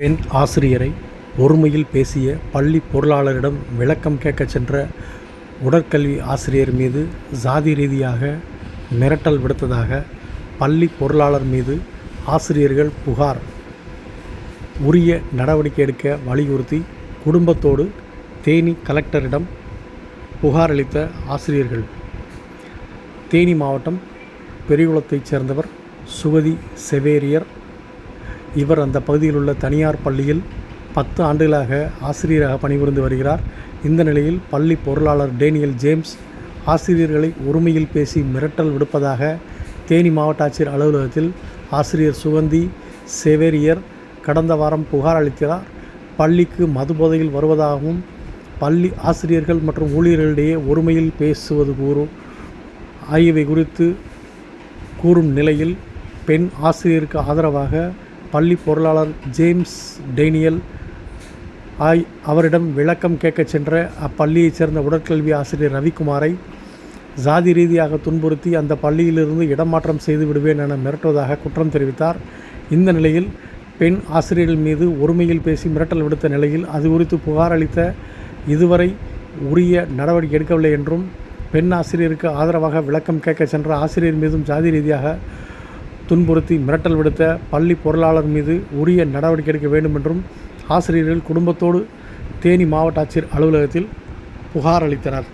பெண் ஆசிரியரை ஒருமையில் பேசிய பள்ளி பொருளாளரிடம் விளக்கம் கேட்கச் சென்ற உடற்கல்வி ஆசிரியர் மீது சாதி ரீதியாக மிரட்டல் விடுத்ததாக பள்ளி பொருளாளர் மீது ஆசிரியர்கள் புகார். உரிய நடவடிக்கை எடுக்க வலியுறுத்தி குடும்பத்தோடு தேனி கலெக்டரிடம் புகார் அளித்த ஆசிரியர்கள். தேனி மாவட்டம் பெரியகுளத்தைச் சேர்ந்தவர் சுகதி செவேரியர். இவர் அந்த பகுதியில் உள்ள தனியார் பள்ளியில் 10 ஆண்டுகளாக ஆசிரியராக பணிபுரிந்து வருகிறார். இந்த நிலையில் பள்ளி பொருளாளர் டேனியல் ஜேம்ஸ் ஆசிரியர்களை ஒருமையில் பேசி மிரட்டல் விடுப்பதாக தேனி மாவட்ட ஆட்சியர் அலுவலகத்தில் ஆசிரியர் சுகந்தி செவேரியர் கடந்த வாரம் புகார் அளித்தார். பள்ளிக்கு மதுபோதையில் வருவதாகவும் பள்ளி ஆசிரியர்கள் மற்றும் ஊழியர்களிடையே ஒருமையில் பேசுவது ஆகியவை குறித்து கூறும் நிலையில் பெண் ஆசிரியருக்கு ஆதரவாக பள்ளி பொருளாளர் ஜேம்ஸ் டேனியல் அவரிடம் விளக்கம் கேட்கச் சென்ற அப்பள்ளியைச் சேர்ந்த உடற்கல்வி ஆசிரியர் ரவிக்குமாரை சாதி ரீதியாக துன்புறுத்தி அந்த பள்ளியிலிருந்து இடமாற்றம் செய்து விடுவேன் என மிரட்டுவதாக குற்றம் தெரிவித்தார். இந்த நிலையில் பெண் ஆசிரியர்கள் மீது ஒருமையில் பேசி மிரட்டல் விடுத்த நிலையில் அது குறித்து புகார் அளித்த இதுவரை உரிய நடவடிக்கை எடுக்கவில்லை என்றும் பெண் ஆசிரியருக்கு ஆதரவாக விளக்கம் கேட்கச் சென்ற ஆசிரியர் மீதும் சாதி ரீதியாக துன்புறுத்தி மிரட்டல் விடுத்த பள்ளி பொருளாளர் மீது உரிய நடவடிக்கை எடுக்க வேண்டும் என்றும் ஆசிரியர்கள் குடும்பத்தோடு தேனி மாவட்ட ஆட்சியர் அலுவலகத்தில் புகார் அளித்தனர்.